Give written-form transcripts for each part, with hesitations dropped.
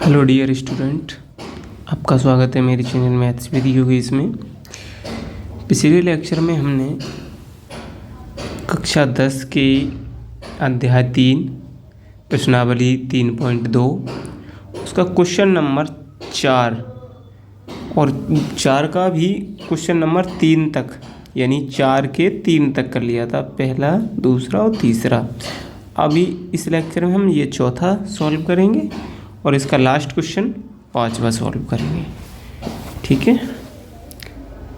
Hello dear student, आपका स्वागत है मेरे चैनल मैथ्स विद योगेश में। पिछले लेक्चर में हमने कक्षा 10 के अध्याय 3 प्रश्नावली 3.2 उसका क्वेश्चन नंबर 4 और 4 का भी क्वेश्चन नंबर 3 तक, यानी 4 के 3 तक कर लिया था, पहला, दूसरा और तीसरा। अभी इस लेक्चर में हम ये चौथा सॉल्व करेंगे और इसका लास्ट क्वेश्चन 5वां सॉल्व करेंगे। ठीक है,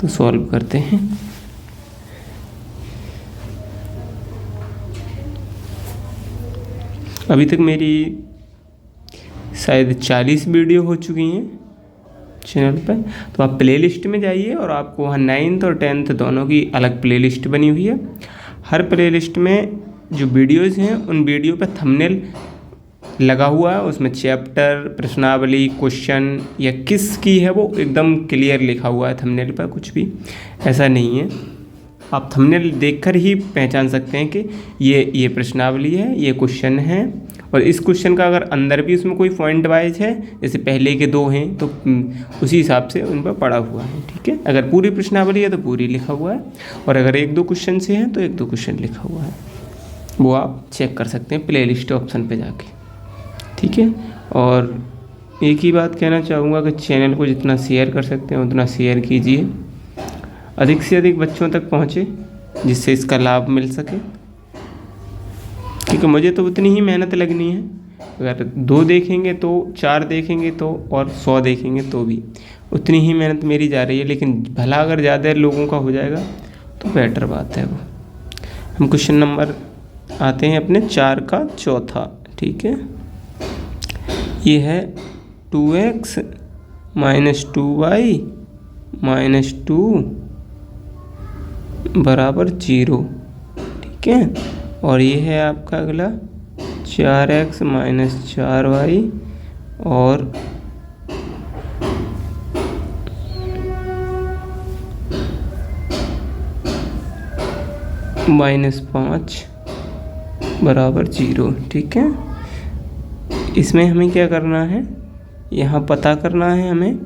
तो सॉल्व करते हैं। अभी तक मेरी शायद 40 वीडियो हो चुकी हैं चैनल पर, तो आप प्लेलिस्ट में जाइए और आपको वहाँ 9th और 10th दोनों की अलग प्लेलिस्ट बनी हुई है। हर प्लेलिस्ट में जो वीडियोज़ हैं उन वीडियो पर थंबनेल लगा हुआ है, उसमें चैप्टर, प्रश्नावली, क्वेश्चन या किस की है वो एकदम क्लियर लिखा हुआ है थंबनेल पर। कुछ भी ऐसा नहीं है, आप थंबनेल देखकर ही पहचान सकते हैं कि ये प्रश्नावली है, ये क्वेश्चन है। और इस क्वेश्चन का अगर अंदर भी उसमें कोई पॉइंट वाइज है, जैसे पहले के 2 हैं तो उसी हिसाब से उन पर पड़ा हुआ है। ठीक है, अगर पूरी प्रश्नावली है तो पूरी लिखा हुआ है, और अगर 1-2 क्वेश्चन से हैं तो 1-2 क्वेश्चन लिखा हुआ है। वो आप चेक कर सकते हैं प्लेलिस्ट ऑप्शन पे जाके। ठीक है, और एक ही बात कहना चाहूँगा कि चैनल को जितना शेयर कर सकते हैं उतना शेयर कीजिए, अधिक से अधिक बच्चों तक पहुँचे जिससे इसका लाभ मिल सके। क्योंकि मुझे तो उतनी ही मेहनत लगनी है, अगर 2 देखेंगे तो, 4 देखेंगे तो, और 100 देखेंगे तो भी उतनी ही मेहनत मेरी जा रही है। लेकिन भला अगर ज़्यादा लोगों का हो जाएगा तो बेटर बात है वो। हम क्वेश्चन नंबर आते हैं अपने 4 का चौथा। ठीक है, ये है 2x - 2y - 2 बराबर 0। ठीक है, और ये है आपका अगला 4x - 4y और -5 बराबर 0। ठीक है, इसमें हमें क्या करना है, यहाँ पता करना है हमें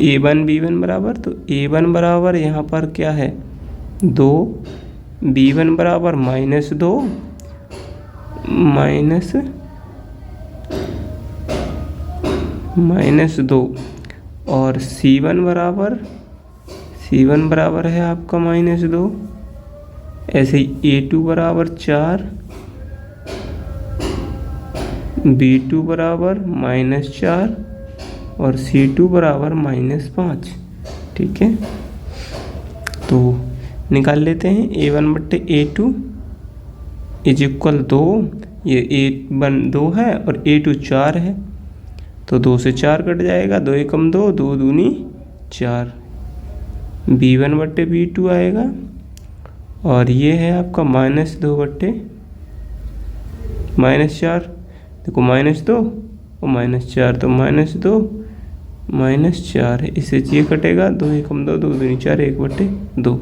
a1 b1 बराबर। तो a1 बराबर यहाँ पर क्या है 2, b1 बराबर -2 -2 और c1 बराबर है आपका -2। ऐसे ही a2 बराबर 4, b2 बराबर -4 और c2 बराबर -5। ठीक है, तो निकाल लेते हैं a1/a2 = 2। ये a1 2 है और a2 4 है, तो 2 से 4 कट जाएगा, 2 एकम 2, 2 दूनी 4। b1/b2 आएगा, और ये है आपका -2/-4। देखो -2 और -4, तो -2 -4 है, इससे ये कटेगा, 2 एकम 2, 2 दूनी 4, 1/2।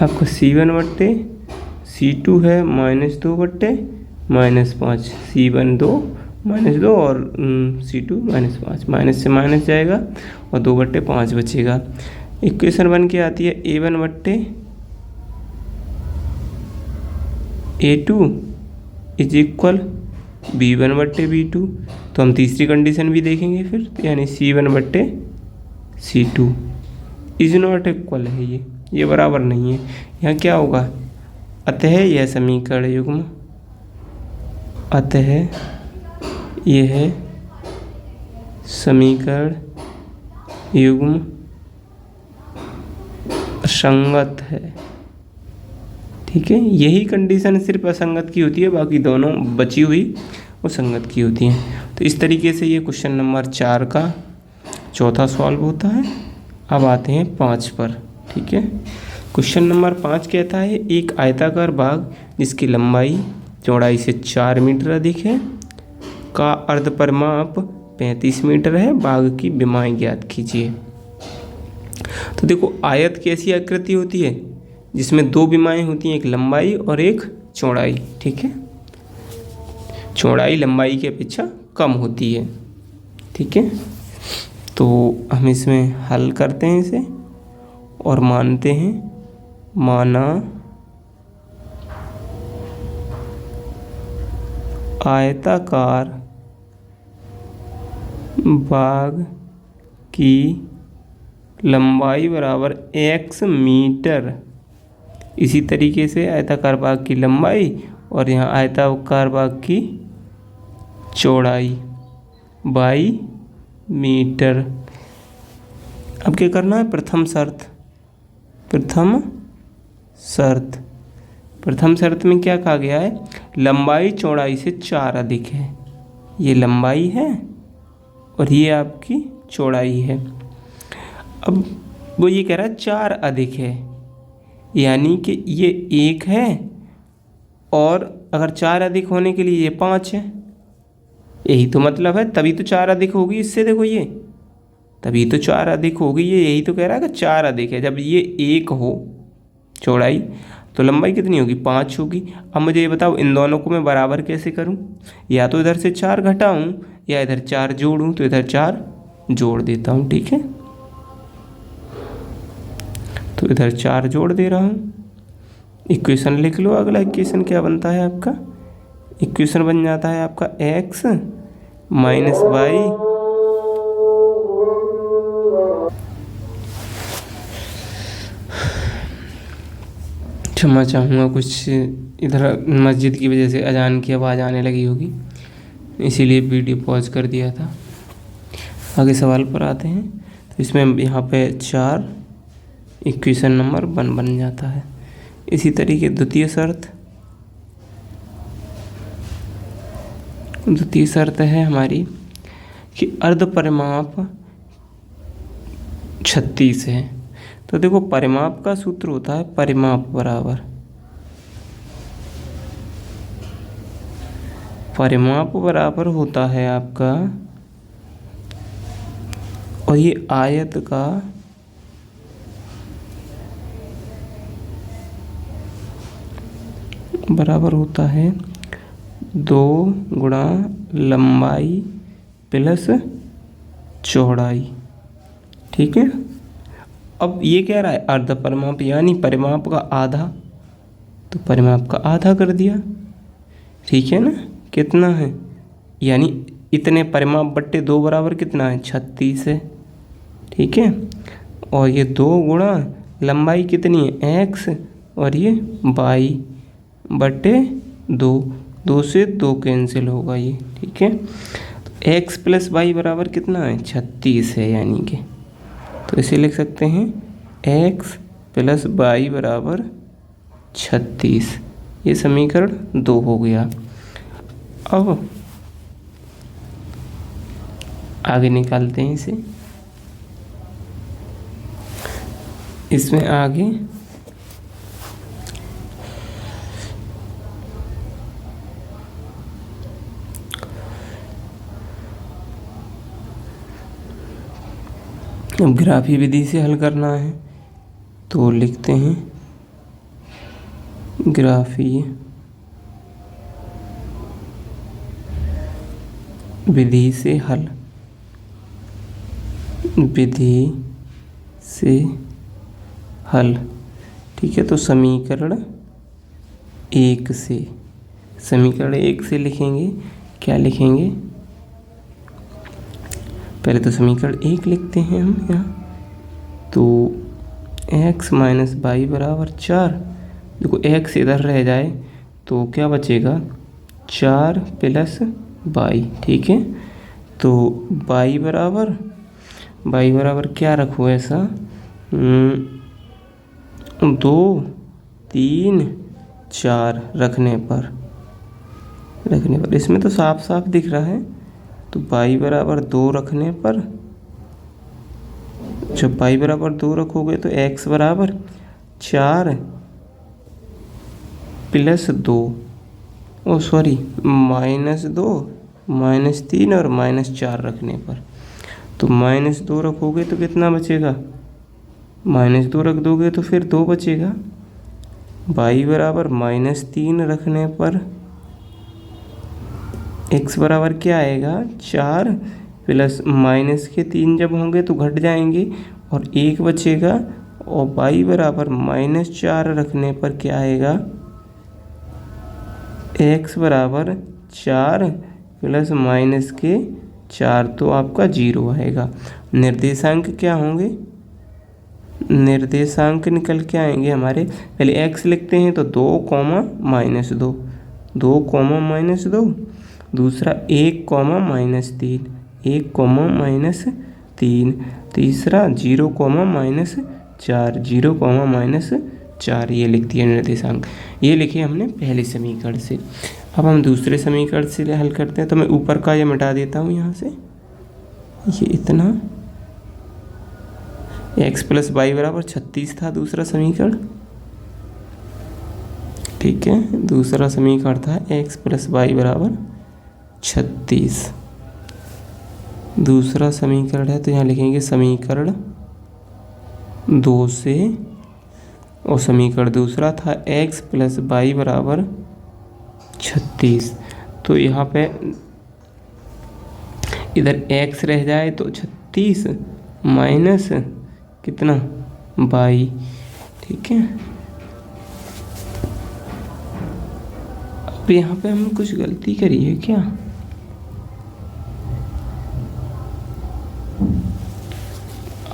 आपका c1/c2 है -2/-5। c1 2 -2 और c2 -5, माइनस से माइनस जाएगा और 2/5 बचेगा। इक्वेशन बन के आती है a1/a2 = b1/b2। तो हम तीसरी कंडीशन भी देखेंगे फिर, यानी c1/c2 इज नॉट इक्वल है, ये बराबर नहीं है। यहाँ क्या होगा, अतः यह समीकरण युग्म, अतः यह समीकरण युग्म असंगत है। ठीक है, यही कंडीशन सिर्फ असंगत की होती है, बाकी दोनों बची हुई वो संगत की होती हैं। तो इस तरीके से ये क्वेश्चन नंबर 4 का चौथा सॉल्व होता है। अब आते हैं 5 पर। ठीक है, क्वेश्चन नंबर 5 कहता है एक आयताकार बाग जिसकी लंबाई चौड़ाई से 4 मीटर अधिक है का अर्धपरिमाप 35 मीटर है, बाग की विमाएं ज्ञात कीजिए। तो देखो, आयत कैसी आकृति होती है जिसमें 2 विमाएं होती हैं, एक लंबाई और एक चौड़ाई। ठीक है, चौड़ाई लंबाई की अपेक्षा कम होती है। ठीक है, तो हम इसमें हल करते हैं इसे और मानते हैं, माना आयताकार बाग की लंबाई बराबर x मीटर। इसी तरीके से आयताकार बाग की लंबाई और यहाँ आयताकार बाग की चौड़ाई बाई मीटर। अब क्या करना है, प्रथम शर्त में क्या कहा गया है, लंबाई चौड़ाई से 4 अधिक है। ये लंबाई है और ये आपकी चौड़ाई है। अब वो ये कह रहा है 4 अधिक है, यानी कि ये 1 है और अगर 4 अधिक होने के लिए ये 5 है। यही तो मतलब है, तभी तो 4 अधिक होगी इससे। देखो ये तभी तो 4 अधिक होगी, ये यही तो कह रहा है कि 4 अधिक है। जब ये 1 हो चौड़ाई तो लंबाई कितनी होगी, 5 होगी। अब मुझे ये बताओ इन दोनों को मैं बराबर कैसे करूं, या तो इधर से 4 घटाऊं या इधर 4 जोड़ूं। तो इधर 4 जोड़ देता हूं। ठीक है, तो इधर 4 जोड़ दे रहा हूं। इक्वेशन लिख लो। अगला इक्वेशन क्या बनता है आपका, इक्वेशन बन जाता है आपका x माइनस वाई क्षमा चाहूँगा, कुछ इधर मस्जिद की वजह से अजान की आवाज़ आने लगी होगी, इसीलिए वीडियो पॉज कर दिया था। आगे सवाल पर आते हैं। तो इसमें यहाँ पे 4 इक्वेशन नंबर 1 बन जाता है। इसी तरीके द्वितीय शर्त है हमारी कि अर्ध परिमाप 36 है। तो देखो परिमाप का सूत्र होता है परिमाप बराबर होता है आपका, और ये आयत का बराबर होता है 2 गुणा लंबाई प्लस चौड़ाई। ठीक है, अब ये कह रहा है अर्ध परिमाप यानी परिमाप का आधा, तो परिमाप का आधा कर दिया। ठीक है ना, कितना है, यानी इतने परिमाप बट्टे 2 बराबर कितना है, 36 है। ठीक है, और ये 2 गुणा लंबाई कितनी है x और ये y बट्टे 2 से 2 कैंसिल होगा ये। ठीक है, तो x प्लस वाई बराबर कितना है, 36 है, यानी कि तो इसे लिख सकते हैं x प्लस वाई बराबर 36। ये समीकरण 2 हो गया। अब आगे निकालते हैं इसे। इसमें आगे अब ग्राफी विधि से हल करना है, तो लिखते हैं ग्राफी विधि से हल। ठीक है, तो समीकरण 1 से लिखेंगे, क्या लिखेंगे, पहले तो समीकरण 1 लिखते हैं हम यहाँ। तो x माइनस वाई बराबर 4। देखो x इधर रह जाए तो क्या बचेगा, 4 प्लस वाई। ठीक है, तो वाई बराबर क्या रखो ऐसा, 2 3 4 रखने पर इसमें तो साफ साफ दिख रहा है। तो y बराबर 2 रखने पर, जब y बराबर 2 रखोगे तो x बराबर 4 प्लस 2 -2 -3 और -4 रखने पर, तो -2 रखोगे तो कितना बचेगा, -2 रख दोगे तो फिर 2 बचेगा। y बराबर -3 रखने पर x बराबर क्या आएगा 4 प्लस माइनस के 3 जब होंगे तो घट जाएंगे और 1 बचेगा और y बराबर -4 रखने पर क्या आएगा x बराबर 4 प्लस माइनस के 4 तो आपका 0 आएगा। निर्देशांक क्या होंगे, निर्देशांक निकल के आएंगे हमारे, पहले x लिखते हैं तो 2 कॉमा -2, 2 कॉमा -2, दूसरा 1 कॉमा -3, 1 कॉमा -3, तीसरा 0 कॉमा -4, 0 कॉमा -4, ये लिख दिया निर्देशांक। ये लिखे हमने पहले समीकरण से। अब हम दूसरे समीकरण से हल करते हैं, तो मैं ऊपर का ये मिटा देता हूँ यहाँ से, ये इतना x प्लस वाई बराबर 36 था दूसरा समीकरण, ठीक है। दूसरा समीकरण था x प्लस वाई बराबर 36। दूसरा समीकरण है तो यहाँ लिखेंगे समीकरण 2 से, और समीकरण दूसरा था x प्लस वाई बराबर 36। तो यहाँ पे इधर x रह जाए तो 36 माइनस कितना y, ठीक है। अब यहाँ पे हमने कुछ गलती करी है क्या,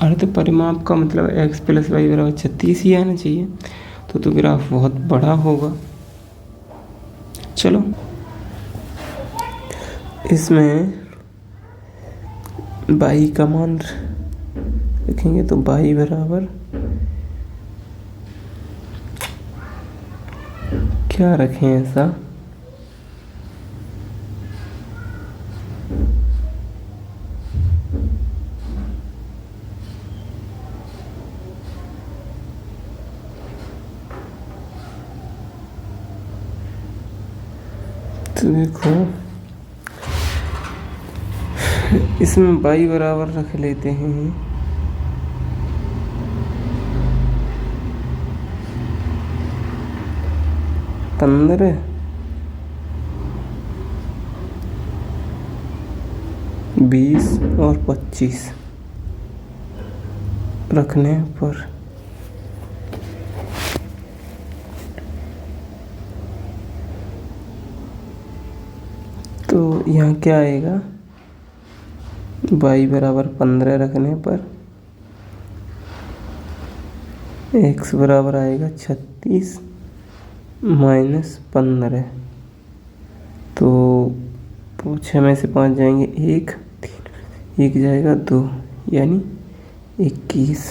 अर्ध परिमाप का मतलब x प्लस वाई बराबर 36 ही आना चाहिए, तो ग्राफ बहुत बड़ा होगा। चलो इसमें y का मान रखेंगे तो y बराबर क्या रखें ऐसा, तो देखो इसमें y बराबर रख लेते हैं 15, 20 और 25 रखने पर तो यहाँ क्या आएगा, y बराबर 15 रखने पर x बराबर आएगा 36 माइनस 15, तो 6 में से 5 जाएंगे 1, 1 जाएगा 2 यानी 21।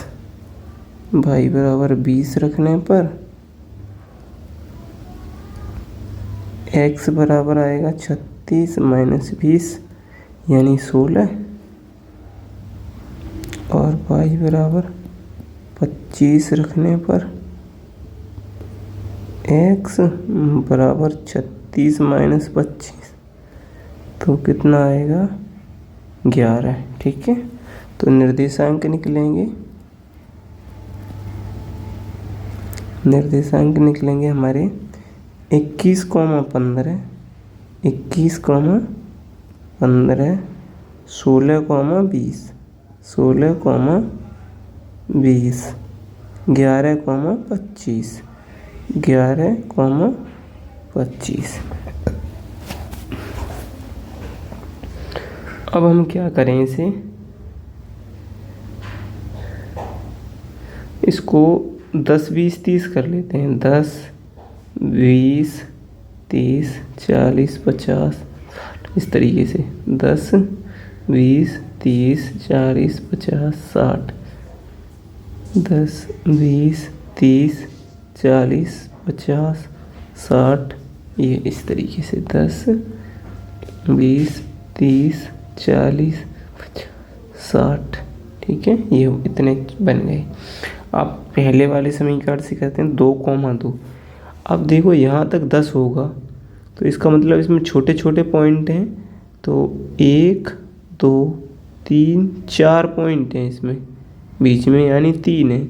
y बराबर 20 रखने पर x बराबर आएगा 36 माइनस 20 यानी 16, और y बराबर 25 रखने पर x बराबर 36 माइनस 25 तो कितना आएगा 11, ठीक है। तो निर्देशांक निकलेंगे, निर्देशांक निकलेंगे हमारे 21, 15, 21, 15, 16, 20, 16, 20, 11, 25, 11, 25। अब हम क्या करें इसे, इसको 10, 20, 30 कर लेते हैं। 10, 20, 30, 40, 50 इस तरीके से 10, 20, 30, 40, 50, 60, 10, 20, 30, 40, 50, 60, ये इस तरीके से 10, 20, 30, 40, 50, 60, ठीक है। ये इतने बन गए। आप पहले वाले समीकरण से कहते हैं 2,2। अब देखो यहाँ तक 10 होगा तो इसका मतलब इसमें छोटे छोटे पॉइंट हैं, तो 1, 2, 3, 4 पॉइंट हैं इसमें बीच में, यानी 3 है।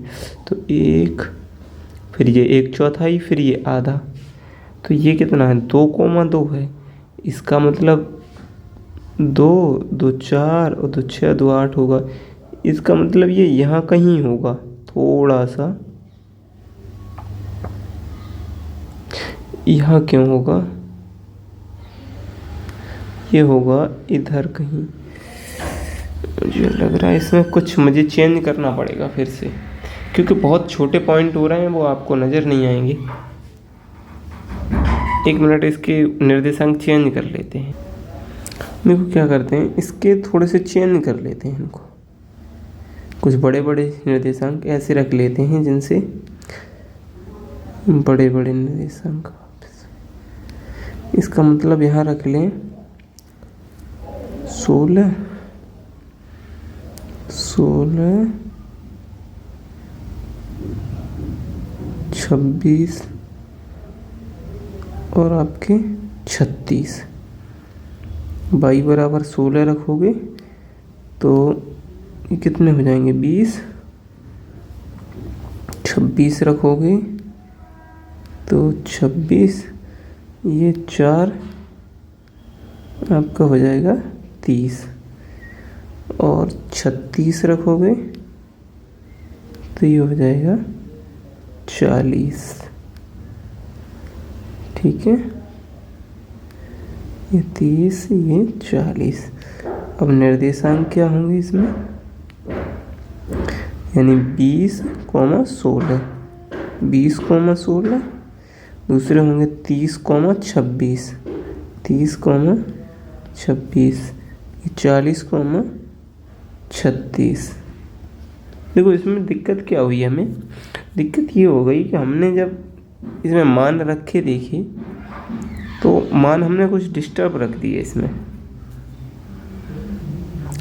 तो 1, फिर ये 1/4, फिर ये आधा, तो ये कितना है 2,2 है। इसका मतलब दो, दो चार और दो छः, दो आठ होगा। इसका मतलब ये यहाँ कहीं होगा, थोड़ा सा। यहाँ क्यों होगा? ये होगा इधर कहीं। मुझे लग रहा है इसमें कुछ मुझे चेंज करना पड़ेगा फिर से, क्योंकि बहुत छोटे पॉइंट हो रहे हैं, वो आपको नज़र नहीं आएंगे। एक मिनट, इसके निर्देशांक चेंज कर लेते हैं। देखो क्या करते हैं, इसके थोड़े से चेंज कर लेते हैं इनको। कुछ बड़े बड़े निर्देशांक ऐसे रख लेते हैं जिनसे बड़े बड़े निर्देशांक। इसका मतलब यहाँ रख लें 16, 26 और आपके 36। y बराबर 16 रखोगे तो ये कितने हो जाएंगे? 20। 26 रखोगे तो 26, ये 4 आपका हो जाएगा 30। और 36 रखोगे तो ये हो जाएगा 40। ठीक है, ये 30, ये 40। अब निर्देशांक क्या होंगे इसमें? यानी 20,16, 20,16। दूसरे होंगे 30,26, 30,26। 40,36। देखो इसमें दिक्कत क्या हुई हमें? दिक्कत ये हो गई कि हमने जब इसमें मान रखे देखे तो मान हमने कुछ डिस्टर्ब रख दिए इसमें।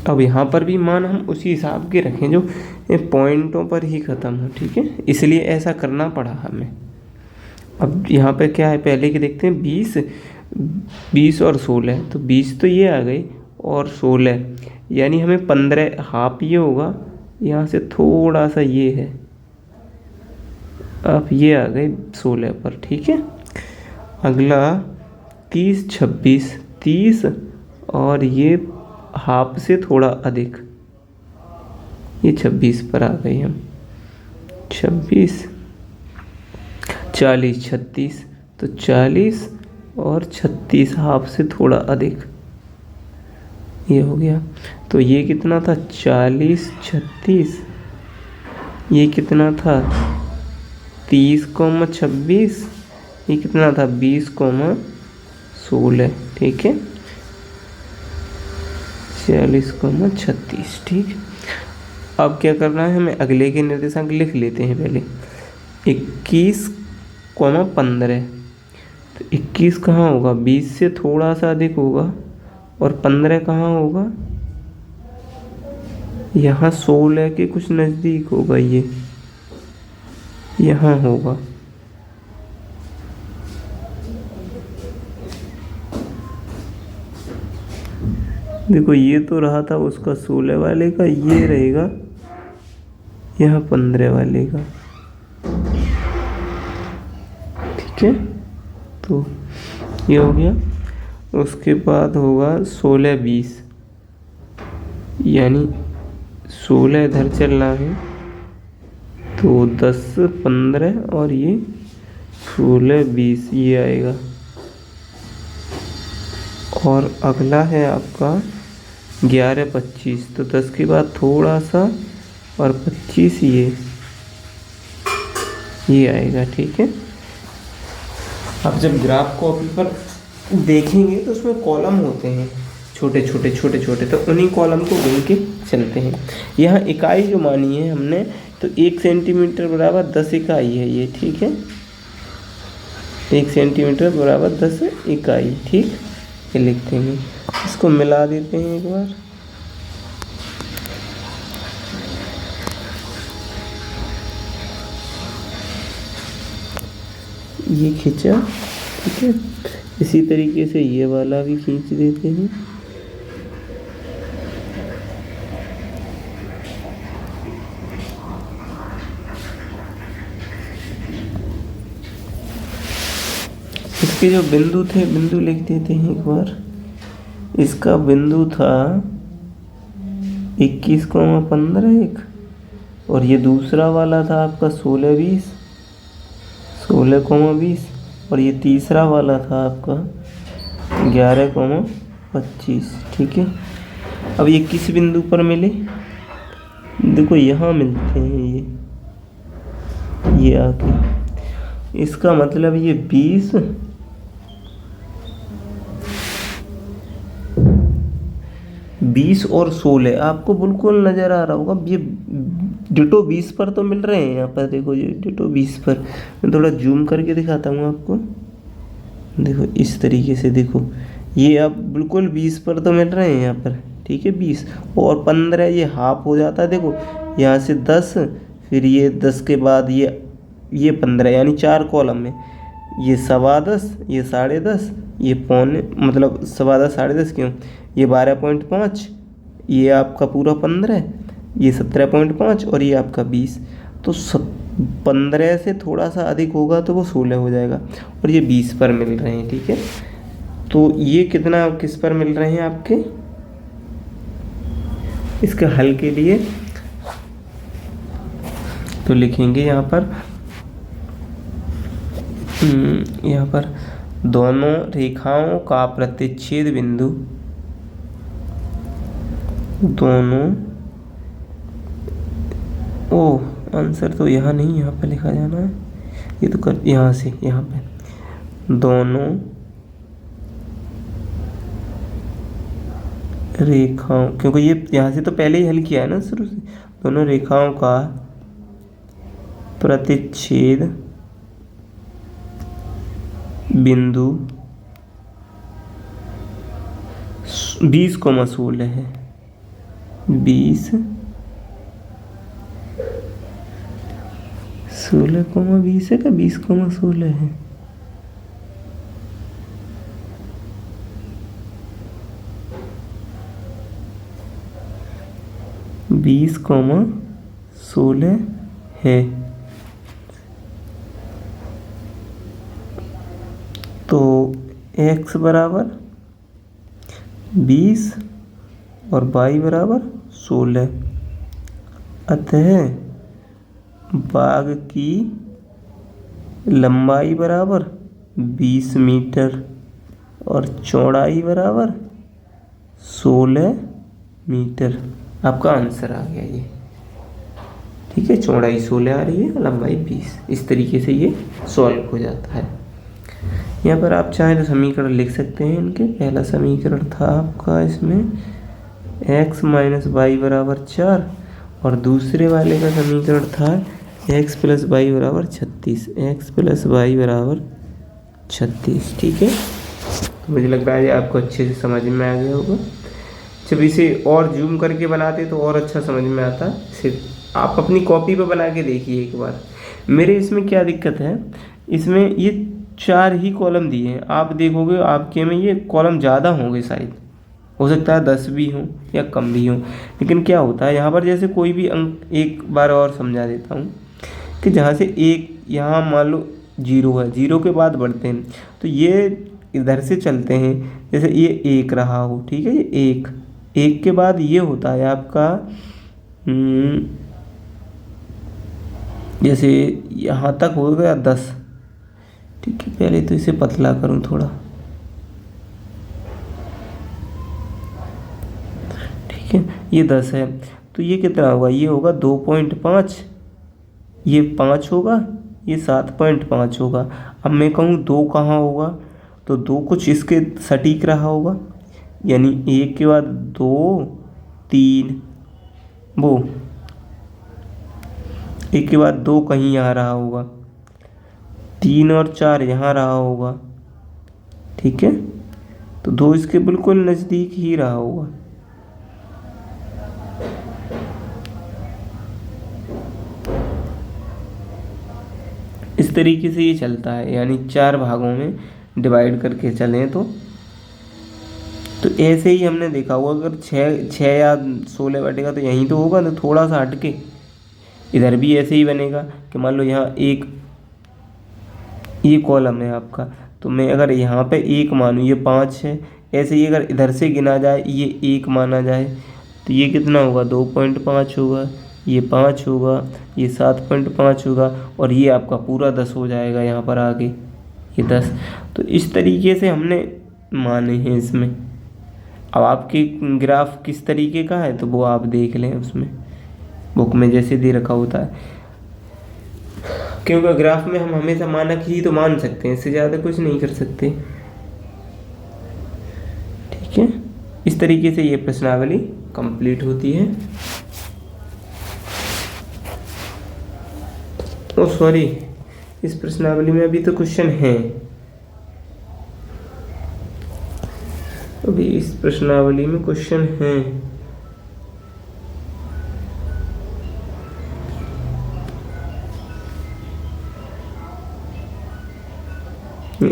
अब यहाँ पर भी मान हम उसी हिसाब के रखें जो पॉइंटों पर ही ख़त्म हो। ठीक है, इसलिए ऐसा करना पड़ा हमें। अब यहाँ पे क्या है, पहले के देखते हैं। 20 और 16, तो 20 तो ये आ गई और 16, यानी हमें 15 हाफ ये होगा। यहाँ से थोड़ा सा ये है, अब ये आ गए 16 पर। ठीक है, अगला 30, 26, 30 और ये हाफ से थोड़ा अधिक, ये 26 पर आ गए हम। 26, 40, 36, तो 40 और 36 हाफ से थोड़ा अधिक, ये हो गया। तो ये कितना था? 40, 36। ये कितना था? 30,26। ये कितना था? 20,16। ठीक है, 40,36। ठीक, अब क्या करना है हमें? अगले के निर्देशांक लिख लेते हैं पहले। 21,15। तो 21 कहाँ होगा? 20 से थोड़ा सा अधिक होगा। और 15 कहाँ होगा? यहाँ 16 के कुछ नज़दीक होगा, ये यहाँ होगा। देखो ये तो रहा था उसका 16 वाले का, ये रहेगा यहाँ 15 वाले का। ठीक है, तो ये हो गया। उसके बाद होगा 16, 20, यानी 16 इधर चलना है तो 10, 15 और ये 16, 20 ये आएगा। और अगला है आपका 11, 25, तो 10 के बाद थोड़ा सा और 25 ये आएगा। ठीक है, अब जब ग्राफ कॉपी पर देखेंगे तो उसमें कॉलम होते हैं छोटे छोटे छोटे छोटे, तो उन्हीं कॉलम को गिन के चलते हैं। यहाँ इकाई जो मानी है हमने, तो 1 सेंटीमीटर बराबर 10 इकाई है ये। ठीक है, 1 सेंटीमीटर बराबर 10 इकाई। ठीक, ये लिख देंगे। इसको मिला देते हैं एक बार। ये खींचा। ठीक है, इसी तरीके से ये वाला भी खींच देते हैं। इसके जो बिंदु थे, बिंदु लिख देते हैं एक बार। इसका बिंदु था 21,15 एक, और ये दूसरा वाला था आपका 16,20, और ये तीसरा वाला था आपका 11,25। ठीक है, अब ये किस बिंदु पर मिले? देखो यहाँ मिलते हैं ये आके, इसका मतलब ये 20 और 16 आपको बिल्कुल नज़र आ रहा होगा। ये डिटो 20 पर तो मिल रहे हैं यहाँ पर। देखो ये डिटो 20 पर, मैं थोड़ा जूम करके दिखाता हूँ आपको। देखो इस तरीके से, देखो ये अब बिल्कुल 20 पर तो मिल रहे हैं यहाँ पर। ठीक है, 20 और 15 ये हाफ हो जाता है। देखो यहाँ से 10, फिर ये 10 के बाद ये 15, यानी 4 कॉलम में। ये 10.15, ये 10.5, ये पौने, मतलब 10.15 10.5 क्यों, ये 12.5, ये आपका पूरा 15, ये 17.5, और ये आपका 20। तो 15 से थोड़ा सा अधिक होगा तो वो 16 हो जाएगा, और ये 20 पर मिल रहे हैं। ठीक है, तो ये कितना किस पर मिल रहे हैं आपके? इसके हल के लिए तो लिखेंगे यहाँ पर दोनों रेखाओं का प्रतिच्छेद बिंदु, आंसर तो यहाँ नहीं, यहाँ पे लिखा जाना है। ये तो कर यहाँ से यहाँ पे दोनों रेखाओं, क्योंकि ये यहाँ से तो पहले ही हल किया है ना शुरू से। दोनों रेखाओं का प्रतिच्छेद बिंदु 20,16 है। 20, 16,20 है क्या 20,16 है? बीस 16 है। तो x बराबर 20 और y बराबर 16। अतः बाग की लंबाई बराबर 20 मीटर और चौड़ाई बराबर 16 मीटर। आपका आंसर आ गया ये। ठीक है, चौड़ाई 16 आ रही है, लंबाई 20। इस तरीके से ये सॉल्व हो जाता है। यहाँ पर आप चाहें तो समीकरण लिख सकते हैं इनके। पहला समीकरण था आपका इसमें x माइनस वाई बराबर 4, और दूसरे वाले का समीकरण था x प्लस वाई बराबर 36। x प्लस वाई बराबर 36। ठीक है, तो मुझे लग रहा है आपको अच्छे से समझ में आ गया होगा। जब इसे और जूम करके बनाते तो और अच्छा समझ में आता। सिर्फ आप अपनी कॉपी पे बना के देखिए एक बार। मेरे इसमें क्या दिक्कत है, इसमें ये 4 ही कॉलम दिए हैं। आप देखोगे आपके में ये कॉलम ज़्यादा होंगे, शायद हो सकता है 10 भी हों या कम भी हों। लेकिन क्या होता है यहाँ पर, जैसे कोई भी अंक एक बार और समझा देता हूँ कि जहाँ से एक, यहाँ मान लो 0 है, 0 के बाद बढ़ते हैं तो ये इधर से चलते हैं। जैसे ये 1 रहा हो, ठीक है, ये 1 के बाद ये होता है आपका जैसे यहाँ तक हो गया 10। ठीक है, पहले तो इसे पतला करूँ थोड़ा। ठीक है, ये 10 है तो ये कितना होगा, ये होगा 2.5, ये 5 होगा, ये 7.5 होगा। अब मैं कहूँ 2 कहाँ होगा, तो 2 कुछ इसके सटीक रहा होगा, यानी 1 के बाद 2 3, वो 1 के बाद 2 कहीं यहाँ रहा होगा, 3 और 4 यहाँ रहा होगा। ठीक है, तो 2 इसके बिल्कुल नज़दीक ही रहा होगा। इस तरीके से ये चलता है, यानी 4 भागों में डिवाइड करके चलें तो ऐसे ही हमने देखा हुआ। अगर 6 या 16 बैठेगा तो यहीं तो होगा ना, थोड़ा सा हटके इधर भी ऐसे ही बनेगा कि मान लो यहाँ एक ये कॉलम है आपका, तो मैं अगर यहाँ पे 1 मानूँ, ये 5 है, ऐसे ही अगर इधर से गिना जाए, ये 1 माना जाए तो ये कितना होगा, 2.5 होगा, ये 5 होगा, ये 7.5 होगा, और ये आपका पूरा 10 हो जाएगा यहाँ पर आगे, ये 10। तो इस तरीके से हमने माने हैं इसमें। अब आपके ग्राफ किस तरीके का है तो वो आप देख लें, उसमें बुक में जैसे दे रखा होता है, क्योंकि ग्राफ में हम हमेशा मानक ही तो मान सकते हैं, इससे ज़्यादा कुछ नहीं कर सकते। ठीक है, इस तरीके से ये प्रश्नावली कंप्लीट होती है। ओ सॉरी, इस प्रश्नावली में अभी तो क्वेश्चन है, अभी इस प्रश्नावली में क्वेश्चन है।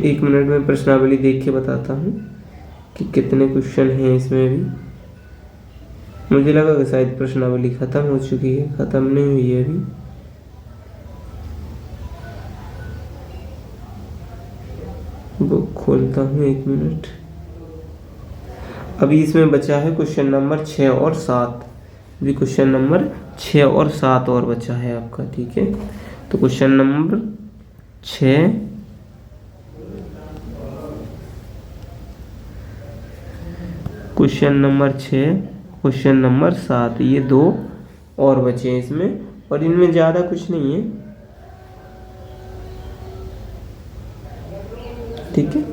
एक मिनट में प्रश्नावली देख के बताता हूँ कि कितने क्वेश्चन हैं इसमें भी। मुझे लगा कि शायद प्रश्नावली खत्म हो चुकी है, खत्म नहीं हुई है अभी। बुक खोलता हूँ, एक मिनट। अभी इसमें बचा है क्वेश्चन नंबर 6 और 7, अभी क्वेश्चन नंबर 6 और 7 और बचा है आपका। ठीक है, तो question number 6, question number 6, question number 7, ये 2 और बचे हैं इसमें, और इनमें ज़्यादा कुछ नहीं है। ठीक है,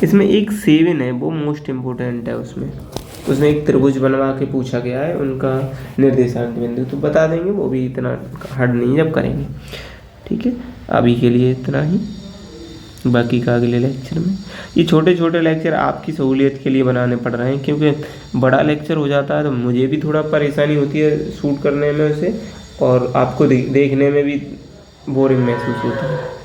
इसमें एक 7 है, वो मोस्ट इम्पोर्टेंट है। उसमें एक त्रिभुज बनवा के पूछा गया है, उनका निर्देशांक बिंदु तो बता देंगे, वो भी इतना हार्ड नहीं जब करेंगे। ठीक है, अभी के लिए इतना ही, बाकी का अगले लेक्चर में। ये छोटे छोटे लेक्चर आपकी सहूलियत के लिए बनाने पड़ रहे हैं, क्योंकि बड़ा लेक्चर हो जाता है तो मुझे भी थोड़ा परेशानी होती है शूट करने में उसे, और आपको देखने में भी बोरिंग महसूस होता है।